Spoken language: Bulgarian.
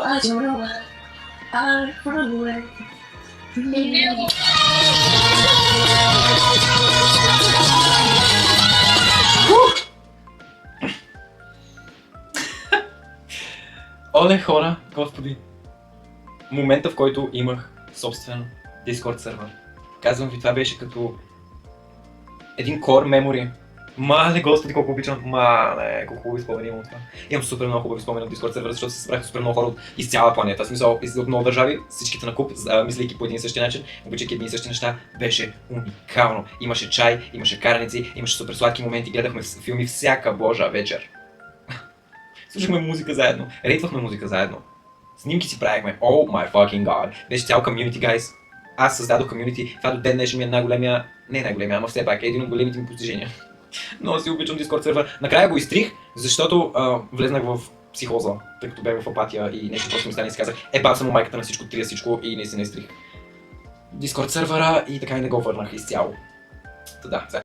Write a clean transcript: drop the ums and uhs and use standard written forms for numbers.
I don't know why I run away. Оле хора, господи! Момента, в който имах собствен Discord сервер. Казвам ви, това беше като един core memory. Мале, господи, колко обичам, колко хубави спомени имам от това. Имам супер много хубави спомени от Discord сервера, защото се събраха супер много хора от из цяла планета. В смисъл, от много държави, всичките накуп, мислейки по един и същи начин, обичайки едни и същи неща, беше уникално. Имаше чай, имаше караници, имаше супер сладки моменти, гледахме филми всяка божа вечер. Слушахме музика заедно, рейтвахме музика заедно. Снимки си правихме, oh my fucking god. Беше цял community, guys. Аз създадох community, това до ден днешен ми е най-големия, не най-големия, ама все пак е един от големите ми постижения. Много си обичам Discord сервер. Накрая го изтрих, защото влезнах в психоза, тъй като бях в апатия и нещо просто ми стане и си казах, бал съм майката на всичко, трия всичко и наистина изтрих Discord сервера и така и не го върнах изцяло. Та да,